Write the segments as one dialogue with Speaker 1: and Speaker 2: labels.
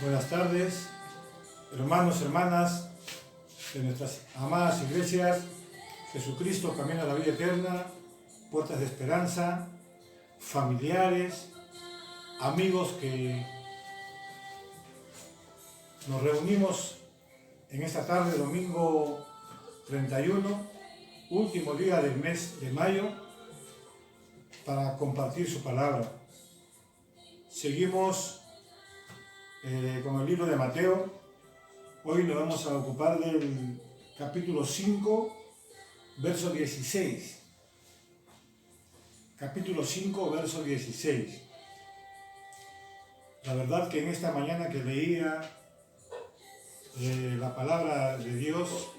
Speaker 1: Buenas tardes, hermanos, hermanas de nuestras amadas iglesias, Jesucristo, Camino a la Vida Eterna, Puertas de Esperanza, familiares, amigos que nos reunimos en esta tarde, domingo 31, último día del mes de mayo, para compartir su palabra. Seguimos con el libro de Mateo. Hoy nos vamos a ocupar del capítulo 5, verso 16. Capítulo 5, verso 16. La verdad que en esta mañana que leía la palabra de Dios,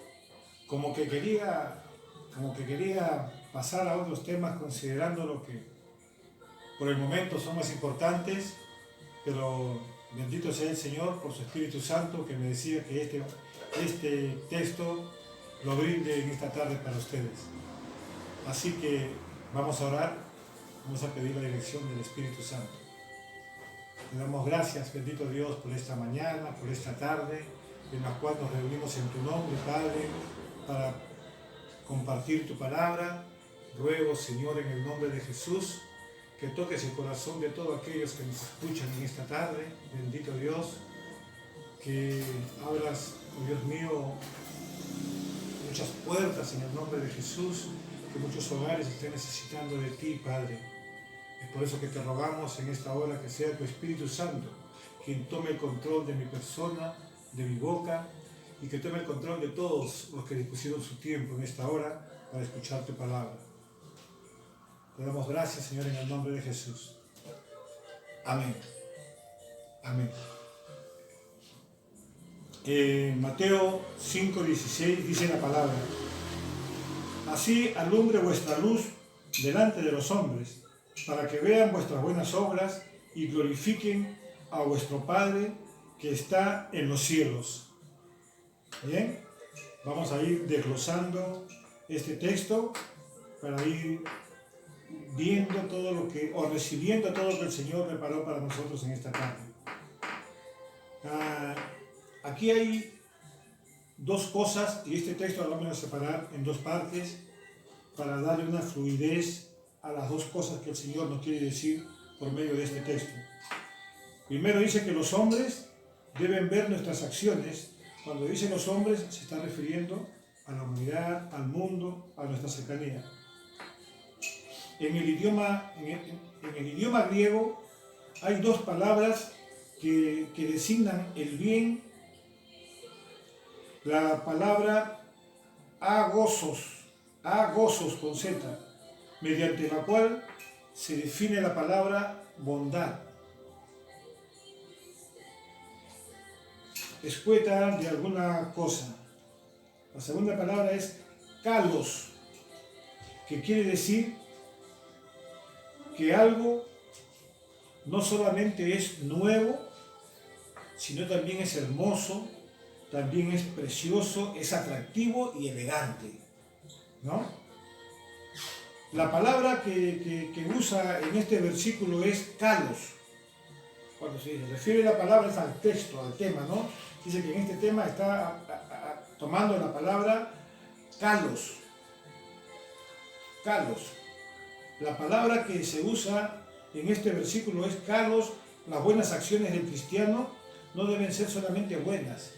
Speaker 1: como que quería pasar a otros temas, considerando lo que por el momento son más importantes, pero bendito sea el Señor por su Espíritu Santo, que me decía que este texto lo brinde en esta tarde para ustedes. Así que vamos a orar, vamos a pedir la dirección del Espíritu Santo. Te damos gracias, bendito Dios, por esta mañana, por esta tarde, en la cual nos reunimos en tu nombre, Padre, para compartir tu palabra. Ruego, Señor, en el nombre de Jesús, que toques el corazón de todos aquellos que nos escuchan en esta tarde. Bendito Dios, que abras, oh Dios mío, muchas puertas en el nombre de Jesús, que muchos hogares estén necesitando de ti, Padre. Es por eso que te rogamos en esta hora que sea tu Espíritu Santo quien tome el control de mi persona, de mi boca, y que tome el control de todos los que dispusieron su tiempo en esta hora para escuchar tu palabra. Te damos gracias, Señor, en el nombre de Jesús. Amén. Amén. Mateo 5:16 dice la palabra: así alumbre vuestra luz delante de los hombres, para que vean vuestras buenas obras y glorifiquen a vuestro Padre que está en los cielos. Bien, vamos a ir desglosando este texto para ir viendo todo lo que, o recibiendo todo lo que el Señor preparó para nosotros en esta tarde. Aquí hay dos cosas, y este texto lo vamos a separar en dos partes para darle una fluidez a las dos cosas que el Señor nos quiere decir por medio de este texto. Primero dice que los hombres deben ver nuestras acciones. Cuando dice los hombres, se está refiriendo a la humanidad, al mundo, a nuestra cercanía. En el idioma griego hay dos palabras que designan el bien. La palabra agosos con Z, mediante la cual se define la palabra bondad. Escueta de alguna cosa. La segunda palabra es kalos, que quiere decir que algo no solamente es nuevo, sino también es hermoso, también es precioso, es atractivo y elegante, ¿no? La palabra que usa en este versículo es kalos. Cuando se refiere la palabra es al texto, al tema, ¿no? Dice que en este tema está tomando la palabra kalos. Kalos. La palabra que se usa en este versículo es kalos. Las buenas acciones del cristiano no deben ser solamente buenas.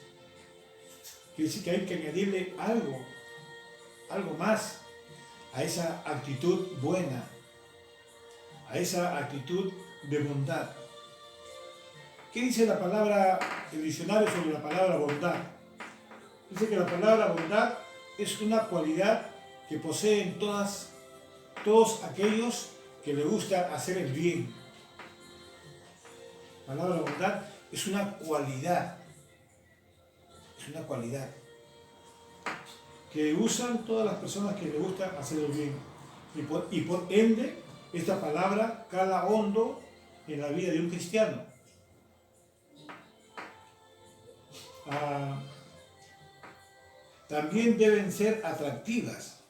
Speaker 1: Quiere decir que hay que añadirle algo más a esa actitud buena, a esa actitud de bondad. ¿Qué dice la palabra, el diccionario sobre la palabra bondad? Dice que la palabra bondad es una cualidad que poseen todos aquellos que les gusta hacer el bien. La palabra bondad es una cualidad. Es una cualidad que usan todas las personas que les gusta hacer el bien. Y por ende, esta palabra cala hondo en la vida de un cristiano. También deben ser atractivas.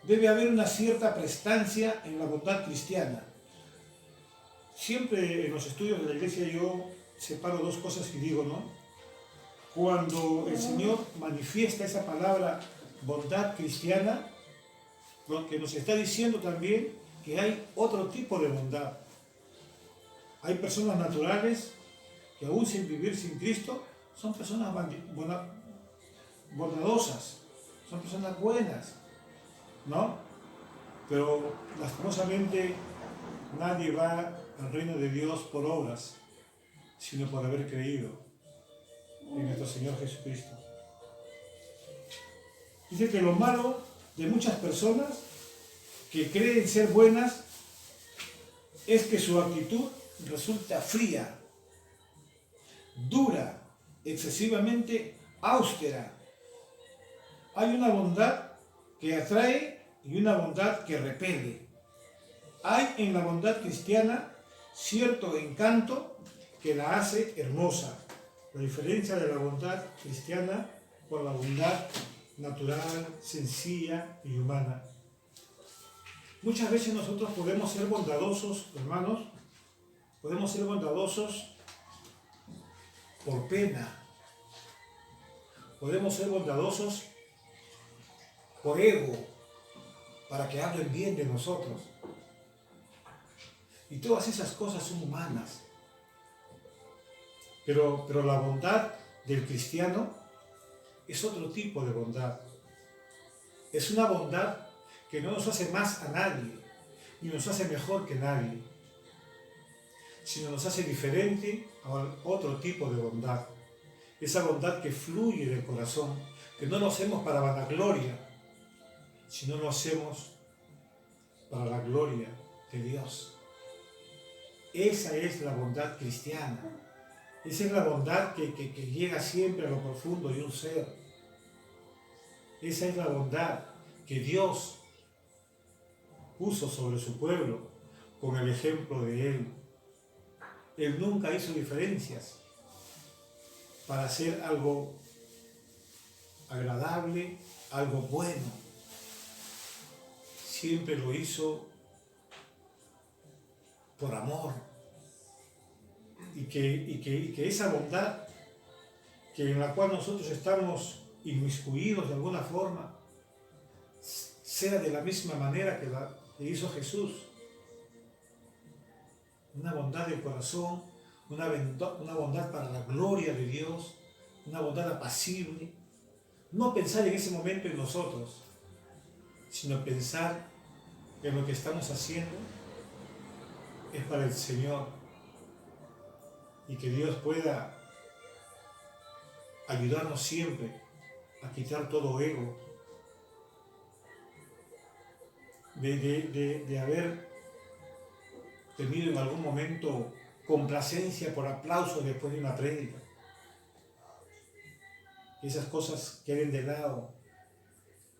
Speaker 1: Debe haber una cierta prestancia en la bondad cristiana. Siempre en los estudios de la iglesia yo separo dos cosas y digo, ¿no? Cuando el Señor manifiesta esa palabra bondad cristiana, lo que nos está diciendo también que hay otro tipo de bondad. Hay personas naturales que aún sin vivir sin Cristo son personas bondadosas, son personas buenas, ¿no? Pero lastimosamente nadie va al reino de Dios por obras, sino por haber creído en nuestro Señor Jesucristo. Dice que lo malo de muchas personas que creen ser buenas es que su actitud resulta fría, dura, excesivamente austera. Hay una bondad que atrae y una bondad que repele. Hay en la bondad cristiana cierto encanto que la hace hermosa. La diferencia de la bondad cristiana con la bondad natural, sencilla y humana. Muchas veces nosotros podemos ser bondadosos, hermanos, podemos ser bondadosos por pena, podemos ser bondadosos por ego, para que hablen bien de nosotros. Y todas esas cosas son humanas. Pero la bondad del cristiano es otro tipo de bondad. Es una bondad que no nos hace más a nadie, ni nos hace mejor que nadie, sino nos hace diferente a otro tipo de bondad. Esa bondad que fluye del corazón, que no lo hacemos para vanagloria, sino lo hacemos para la gloria de Dios. Esa es la bondad cristiana. Esa es la bondad que llega siempre a lo profundo de un ser. Esa es la bondad que Dios puso sobre su pueblo con el ejemplo de Él. Él nunca hizo diferencias para hacer algo agradable, algo bueno. Siempre lo hizo por amor. Y que esa bondad en la cual nosotros estamos inmiscuidos de alguna forma, sea de la misma manera que la que hizo Jesús. Una bondad del corazón, una bondad para la gloria de Dios, una bondad apacible. No pensar en ese momento en nosotros, sino pensar en lo que estamos haciendo es para el Señor. Y que Dios pueda ayudarnos siempre a quitar todo ego, de haber tenido en algún momento complacencia por aplausos después de una prédica. Que esas cosas queden de lado,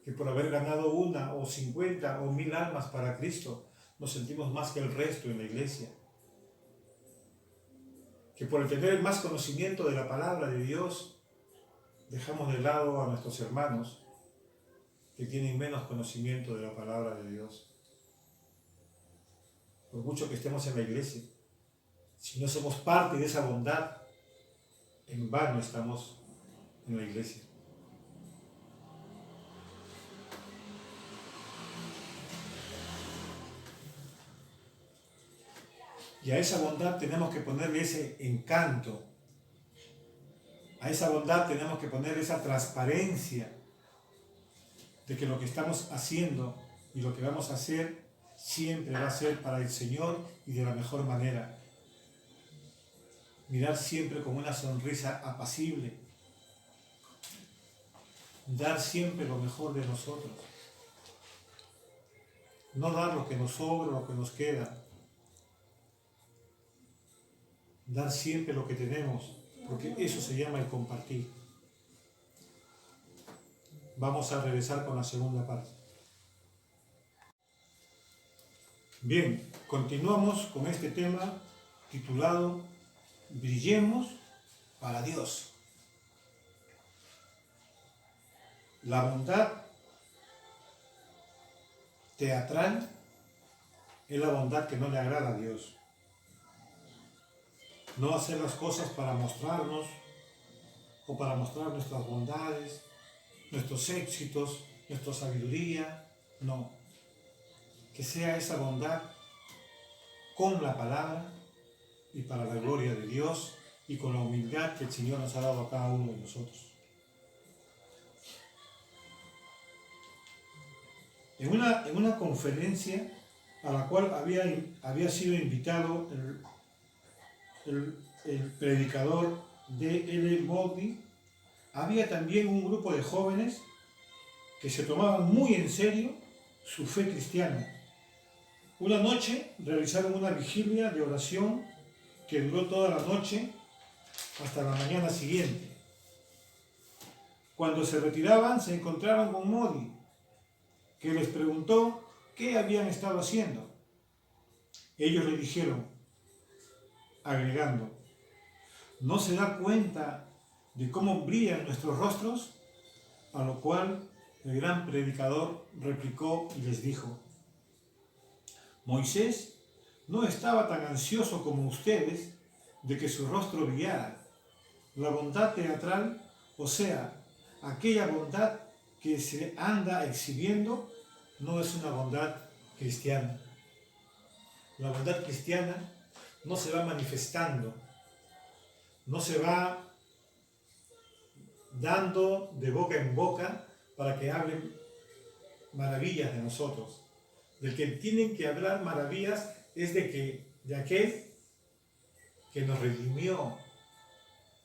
Speaker 1: que por haber ganado 1 o 50 o 1000 almas para Cristo, nos sentimos más que el resto en la iglesia. Que por tener más conocimiento de la palabra de Dios, dejamos de lado a nuestros hermanos que tienen menos conocimiento de la palabra de Dios. Por mucho que estemos en la iglesia, si no somos parte de esa bondad, en vano estamos en la iglesia. Y a esa bondad tenemos que ponerle ese encanto. A esa bondad tenemos que ponerle esa transparencia de que lo que estamos haciendo y lo que vamos a hacer siempre va a ser para el Señor y de la mejor manera. Mirar siempre con una sonrisa apacible. Dar siempre lo mejor de nosotros. No dar lo que nos sobra, lo que nos queda. Dar siempre lo que tenemos, porque eso se llama el compartir. Vamos a regresar con la segunda parte. Bien, continuamos con este tema titulado Brillemos para Dios. La bondad teatral es la bondad que no le agrada a Dios. No hacer las cosas para mostrarnos o para mostrar nuestras bondades, nuestros éxitos, nuestra sabiduría. No. Que sea esa bondad con la palabra y para la gloria de Dios y con la humildad que el Señor nos ha dado a cada uno de nosotros. En una conferencia a la cual había sido invitado el predicador D.L. Moody, había también un grupo de jóvenes que se tomaban muy en serio su fe cristiana. Una noche realizaron una vigilia de oración que duró toda la noche hasta la mañana siguiente. Cuando se retiraban, se encontraron con Moody, que les preguntó qué habían estado haciendo. Ellos le dijeron, agregando, ¿no se da cuenta de cómo brillan nuestros rostros? A lo cual el gran predicador replicó y les dijo, Moisés no estaba tan ansioso como ustedes de que su rostro brillara. La bondad teatral, o sea, aquella bondad que se anda exhibiendo, no es una bondad cristiana. La bondad cristiana no se va manifestando, no se va dando de boca en boca para que hablen maravillas de nosotros. Del que tienen que hablar maravillas es de aquel que nos redimió,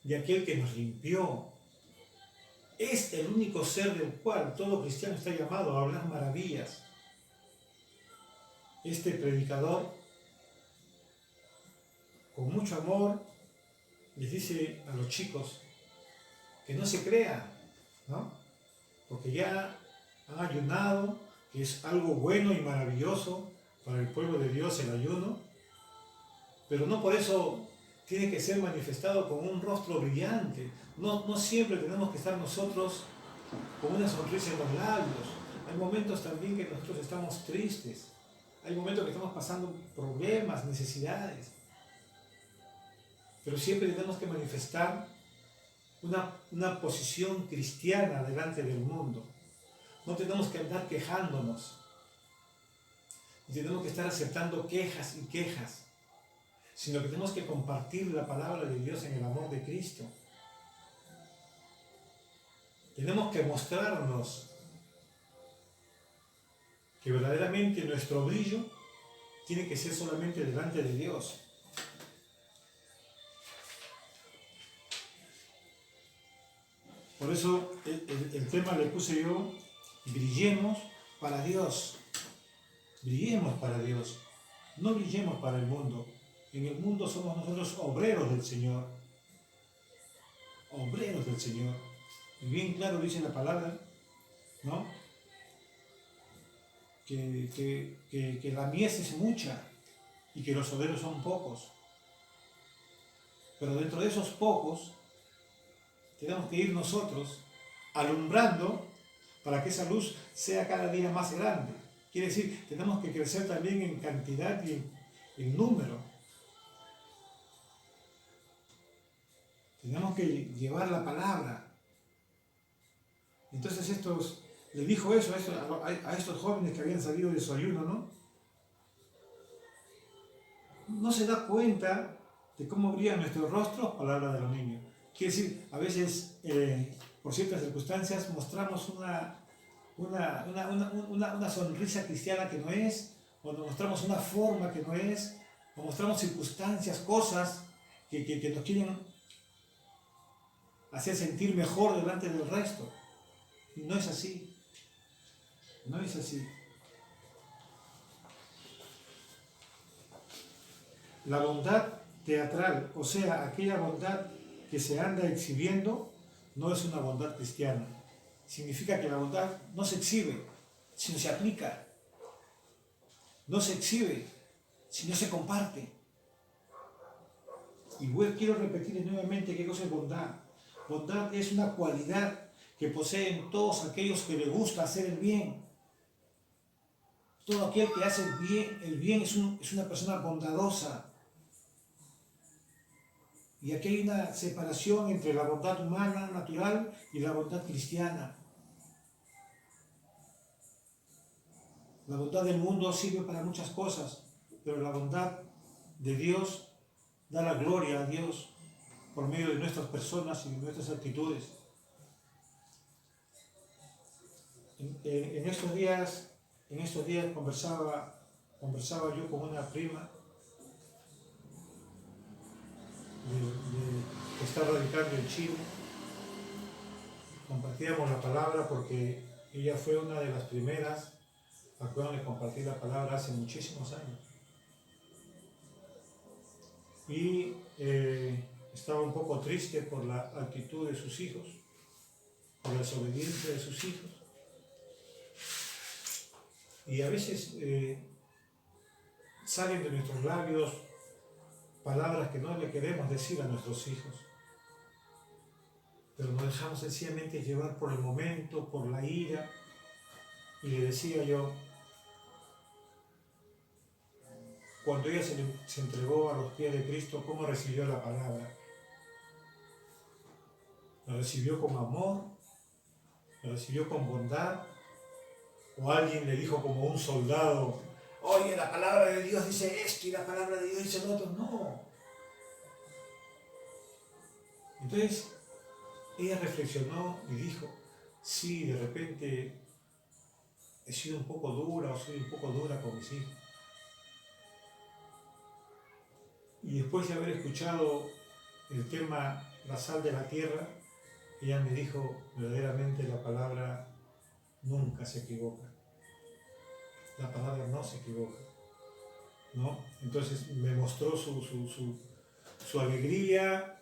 Speaker 1: de aquel que nos limpió. Es el único ser del cual todo cristiano está llamado a hablar maravillas. Este predicador, con mucho amor, les dice a los chicos que no se crean, ¿no? Porque ya han ayunado, que es algo bueno y maravilloso para el pueblo de Dios el ayuno, pero no por eso tiene que ser manifestado con un rostro brillante. No siempre tenemos que estar nosotros con una sonrisa en los labios. Hay momentos también que nosotros estamos tristes, hay momentos que estamos pasando problemas, necesidades, pero siempre tenemos que manifestar una posición cristiana delante del mundo. No tenemos que andar quejándonos, ni tenemos que estar aceptando quejas y quejas, sino que tenemos que compartir la palabra de Dios en el amor de Cristo. Tenemos que mostrarnos que verdaderamente nuestro brillo tiene que ser solamente delante de Dios. Por eso el tema le puse yo, brillemos para Dios. Brillemos para Dios. No brillemos para el mundo. En el mundo somos nosotros obreros del Señor. Obreros del Señor. Y bien claro dice la palabra, ¿no? Que la mies es mucha y que los obreros son pocos. Pero dentro de esos pocos tenemos que ir nosotros alumbrando para que esa luz sea cada día más grande. Quiere decir, tenemos que crecer también en cantidad y en número. Tenemos que llevar la palabra. Entonces le dijo eso a estos jóvenes que habían salido de su ayuno, ¿no? No se da cuenta de cómo brillan nuestros rostros, palabra de los niños. Quiere decir, a veces, por ciertas circunstancias, mostramos una sonrisa cristiana que no es, o mostramos una forma que no es, o mostramos circunstancias, cosas que nos quieren hacer sentir mejor delante del resto. Y no es así. No es así. La bondad teatral, o sea, aquella bondad que se anda exhibiendo, no es una bondad cristiana. Significa que la bondad no se exhibe, sino se aplica. No se exhibe, sino se comparte. Y quiero repetir nuevamente qué cosa es bondad. Bondad es una cualidad que poseen todos aquellos que les gusta hacer el bien. Todo aquel que hace el bien es una persona bondadosa. Y aquí hay una separación entre la bondad humana, natural, y la bondad cristiana. La bondad del mundo sirve para muchas cosas, pero la bondad de Dios da la gloria a Dios por medio de nuestras personas y de nuestras actitudes. En estos días conversaba yo con una prima que está radicando en Chile. Compartíamos la palabra porque ella fue una de las primeras a cuando le compartí la palabra hace muchísimos años. Y estaba un poco triste por la actitud de sus hijos, por la desobediencia de sus hijos. Y a veces salen de nuestros labios palabras que no le queremos decir a nuestros hijos, pero nos dejamos sencillamente llevar por el momento, por la ira. Y le decía yo, cuando ella se entregó a los pies de Cristo, ¿cómo recibió la palabra? ¿La recibió con amor? ¿La recibió con bondad? ¿O alguien le dijo como un soldado, oye, la palabra de Dios dice esto y la palabra de Dios dice lo otro? No. Entonces, ella reflexionó y dijo, sí, de repente he sido un poco dura o soy un poco dura con mis hijos. Y después de haber escuchado el tema La sal de la tierra, ella me dijo, verdaderamente la palabra nunca se equivoca. La palabra no se equivoca, ¿no? Entonces me mostró su alegría,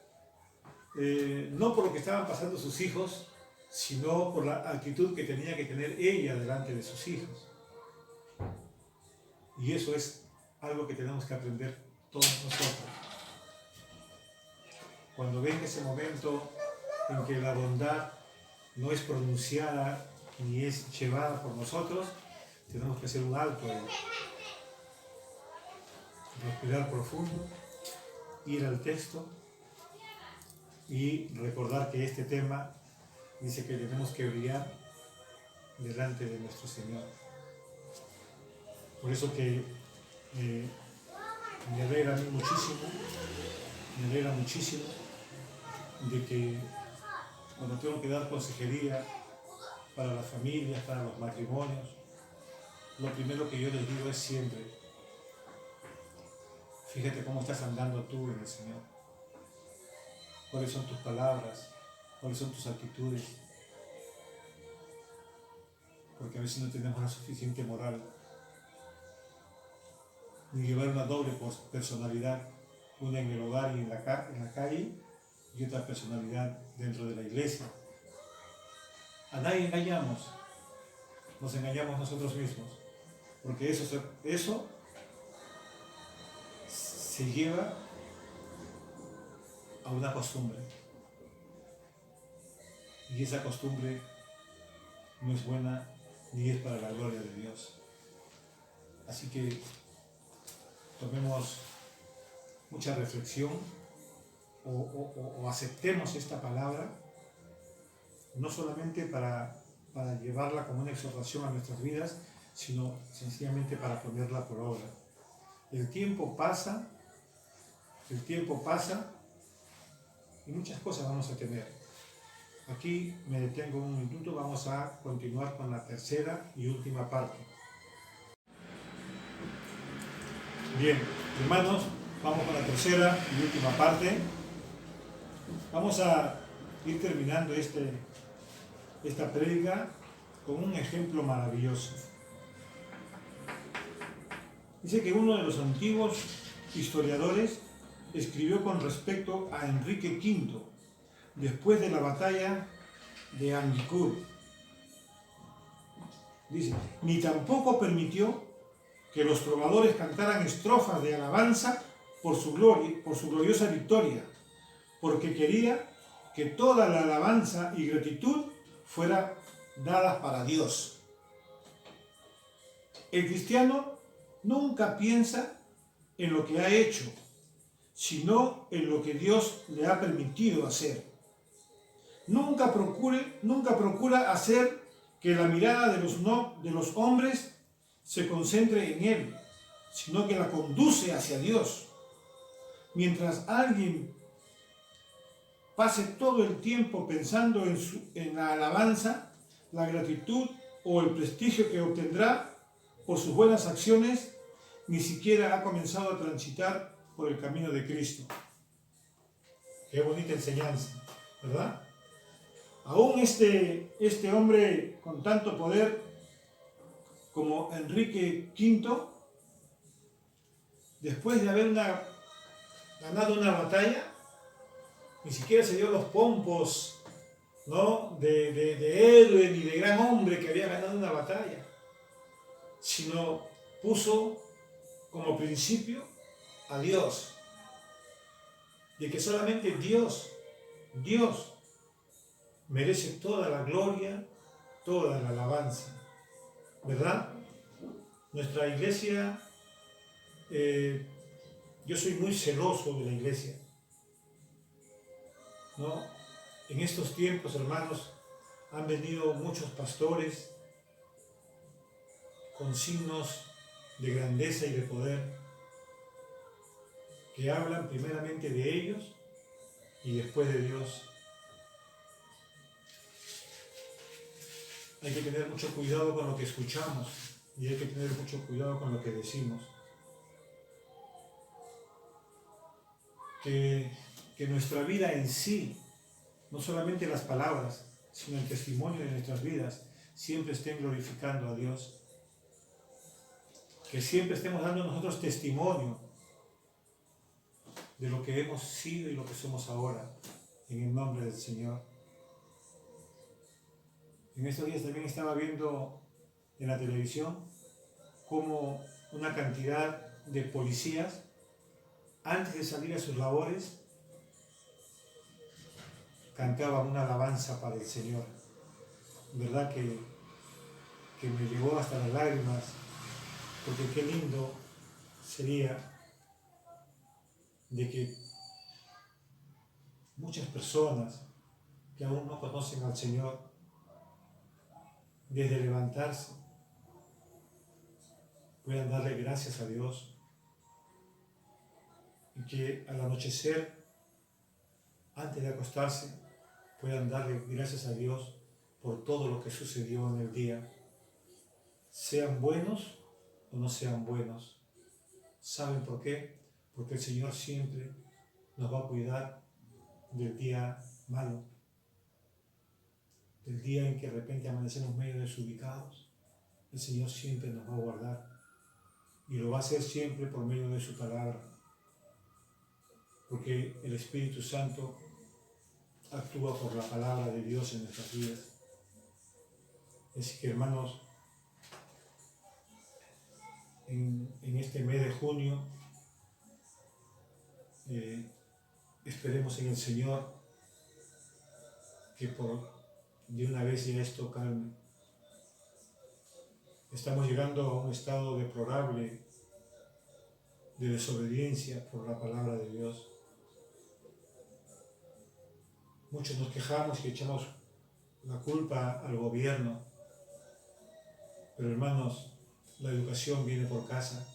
Speaker 1: no por lo que estaban pasando sus hijos, sino por la actitud que tenía que tener ella delante de sus hijos. Y eso es algo que tenemos que aprender todos nosotros. Cuando venga ese momento en que la bondad no es pronunciada ni es llevada por nosotros, tenemos que hacer un alto ahí. Respirar profundo, ir al texto y recordar que este tema dice que tenemos que brillar delante de nuestro Señor. Por eso que me alegra a mí muchísimo de que cuando tengo que dar consejería para las familias, para los matrimonios, lo primero que yo les digo es siempre, fíjate cómo estás andando tú en el Señor, cuáles son tus palabras, cuáles son tus actitudes, porque a veces no tenemos la suficiente moral, ni llevar una doble personalidad, una en el hogar y en la calle, y otra personalidad dentro de la iglesia. A nadie engañamos, nos engañamos nosotros mismos, porque eso se lleva a una costumbre, y esa costumbre no es buena ni es para la gloria de Dios. Así que tomemos mucha reflexión o aceptemos esta palabra, no solamente para llevarla como una exhortación a nuestras vidas, sino sencillamente para ponerla por obra. El tiempo pasa y muchas cosas vamos a tener. Aquí me detengo un minuto, vamos a continuar con la tercera y última parte. Bien, hermanos, vamos con la tercera y última parte. Vamos a ir terminando esta prédica con un ejemplo maravilloso. Dice que uno de los antiguos historiadores escribió con respecto a Enrique V, después de la batalla de Agincourt. Dice, ni tampoco permitió que los trovadores cantaran estrofas de alabanza por su gloriosa victoria, porque quería que toda la alabanza y gratitud fuera dada para Dios. El cristiano nunca piensa en lo que ha hecho, sino en lo que Dios le ha permitido hacer. Nunca procura hacer que la mirada de los hombres se concentre en Él, sino que la conduce hacia Dios. Mientras alguien pase todo el tiempo pensando en la alabanza, la gratitud o el prestigio que obtendrá por sus buenas acciones, ni siquiera ha comenzado a transitar por el camino de Cristo. Qué bonita enseñanza, ¿verdad? Aún este hombre con tanto poder como Enrique V, después de haber ganado una batalla, ni siquiera se dio los pompos, ¿no?, de héroe ni de gran hombre que había ganado una batalla, sino puso como principio a Dios, de que solamente Dios merece toda la gloria, toda la alabanza, ¿verdad? Nuestra iglesia, yo soy muy celoso de la iglesia, ¿no? En estos tiempos, hermanos, han venido muchos pastores con signos de grandeza y de poder, que hablan primeramente de ellos y después de Dios. Hay que tener mucho cuidado con lo que escuchamos y hay que tener mucho cuidado con lo que decimos. Que nuestra vida en sí, no solamente las palabras, sino el testimonio de nuestras vidas, siempre estén glorificando a Dios. Que siempre estemos dando nosotros testimonio de lo que hemos sido y lo que somos ahora, en el nombre del Señor. En estos días también estaba viendo en la televisión cómo una cantidad de policías, antes de salir a sus labores, cantaban una alabanza para el Señor. ¿Verdad que me llegó hasta las lágrimas? Porque qué lindo sería de que muchas personas que aún no conocen al Señor, desde levantarse, puedan darle gracias a Dios, y que al anochecer, antes de acostarse, puedan darle gracias a Dios por todo lo que sucedió en el día, sean buenos o no sean buenos. ¿Saben por qué? Porque el Señor siempre nos va a cuidar del día malo, del día en que de repente amanecemos medio desubicados. El Señor siempre nos va a guardar y lo va a hacer siempre por medio de su palabra, porque el Espíritu Santo actúa por la palabra de Dios en nuestras vidas. Así que, hermanos, en este mes de junio, esperemos en el Señor que de una vez ya esto calme. Estamos llegando a un estado deplorable de desobediencia por la palabra de Dios. Muchos nos quejamos y echamos la culpa al gobierno, pero hermanos, la educación viene por casa.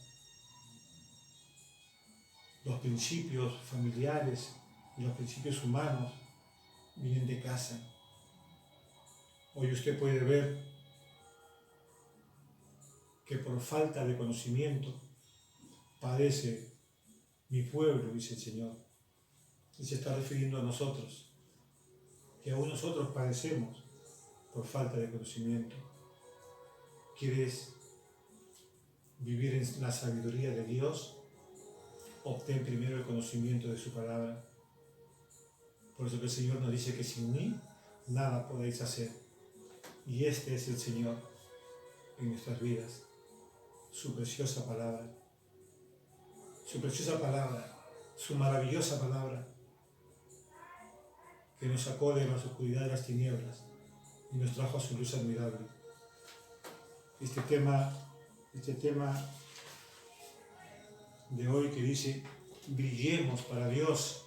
Speaker 1: Los principios familiares y los principios humanos vienen de casa. Hoy usted puede ver que por falta de conocimiento padece mi pueblo, dice el Señor. Y se está refiriendo a nosotros, que aún nosotros padecemos por falta de conocimiento. ¿Quieres vivir en la sabiduría de Dios? Obtén primero el conocimiento de su palabra. Por eso que el Señor nos dice que sin mí nada podéis hacer. Y este es el Señor en nuestras vidas. Su preciosa palabra, su maravillosa palabra, que nos sacó de la oscuridad de las tinieblas y nos trajo a su luz admirable. Este tema de hoy que dice brillemos para Dios,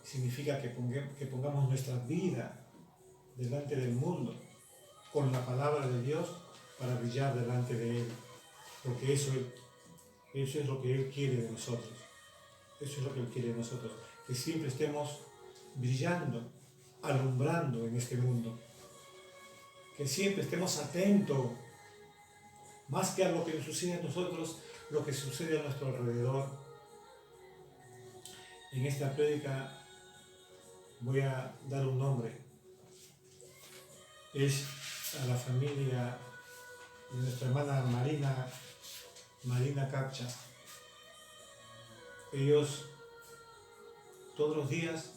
Speaker 1: significa que pongamos nuestra vida delante del mundo con la palabra de Dios para brillar delante de Él, porque eso es lo que Él quiere de nosotros. Eso es lo que Él quiere de nosotros, que siempre estemos brillando, alumbrando en este mundo, que siempre estemos atentos, más que a lo que sucede a nosotros, lo que sucede a nuestro alrededor. En esta prédica voy a dar un nombre, es a la familia de nuestra hermana Marina Capcha. Ellos todos los días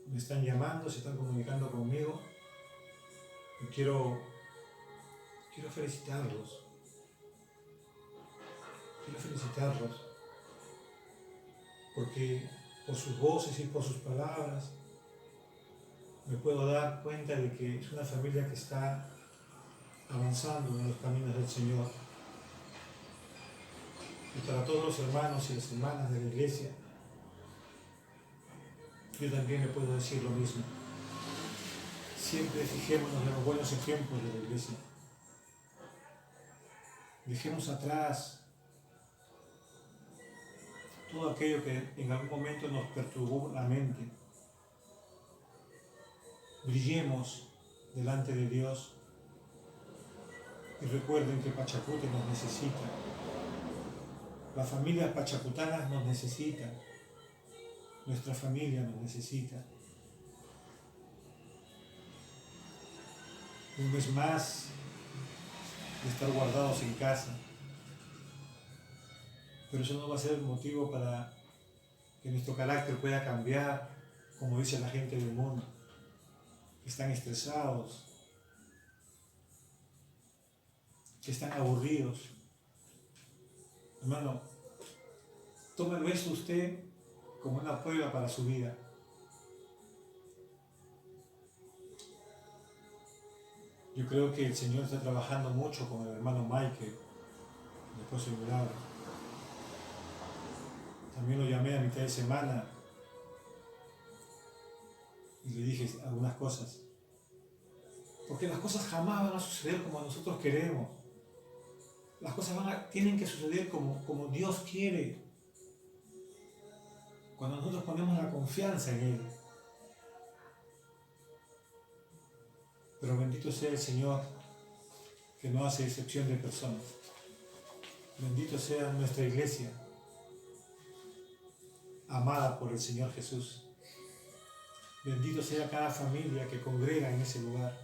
Speaker 1: me están llamando, se están comunicando conmigo y quiero felicitarlos. Quiero felicitarlos porque por sus voces y por sus palabras me puedo dar cuenta de que es una familia que está avanzando en los caminos del Señor. Y para todos los hermanos y las hermanas de la iglesia, yo también le puedo decir lo mismo. Siempre fijémonos en los buenos ejemplos de la iglesia. Dejemos atrás todo aquello que en algún momento nos perturbó la mente. Brillemos delante de Dios y recuerden que Pachacute nos necesita. Las familias pachacutanas nos necesitan. Nuestra familia nos necesita. Un mes más de estar guardados en casa. Pero eso no va a ser motivo para que nuestro carácter pueda cambiar, como dice la gente del mundo. Que están estresados, que están aburridos. Hermano, tómelo esto usted como una prueba para su vida. Yo creo que el Señor está trabajando mucho con el hermano Michael, después del milagro. También lo llamé a mitad de semana y le dije algunas cosas. Porque las cosas jamás van a suceder como nosotros queremos. Las cosas tienen que suceder como Dios quiere. Cuando nosotros ponemos la confianza en Él. Pero bendito sea el Señor, que no hace excepción de personas. Bendito sea nuestra iglesia, amada por el Señor Jesús. Bendito sea cada familia que congrega en ese lugar.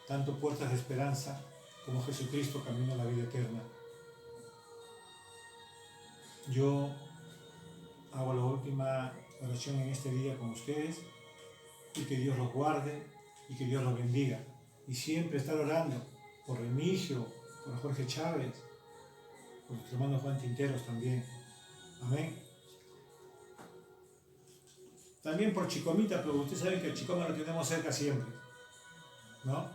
Speaker 1: Tanto Puertas de Esperanza como Jesucristo camino a la vida eterna. Yo hago la última oración en este día con ustedes y que Dios los guarde y que Dios los bendiga. Y siempre estar orando por Remigio, por Jorge Chávez, por nuestro hermano Juan Tinteros también. Amén. También por Chicomita, pero ustedes saben que el Chicoma lo tenemos cerca siempre, ¿no?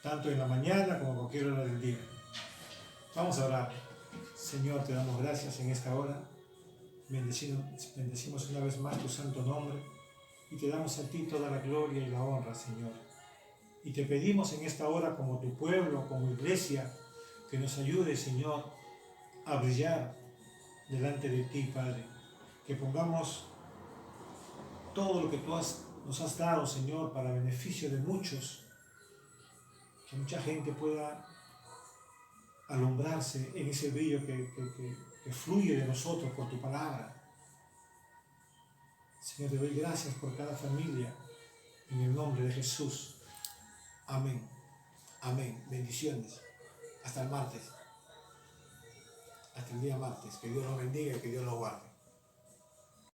Speaker 1: Tanto en la mañana como a cualquier hora del día. Vamos a orar. Señor, te damos gracias en esta hora. Bendecimos una vez más tu santo nombre y te damos a ti toda la gloria y la honra, Señor. Y te pedimos en esta hora, como tu pueblo, como iglesia, que nos ayude, Señor, a brillar delante de ti, Padre. Que pongamos todo lo que tú nos has dado, Señor, para beneficio de muchos. Que mucha gente pueda alumbrarse en ese brillo que fluye de nosotros por tu palabra. Señor, te doy gracias por cada familia, en el nombre de Jesús. Amén. Amén. Bendiciones. Hasta el martes. Hasta el día martes. Que Dios los bendiga y que Dios los guarde.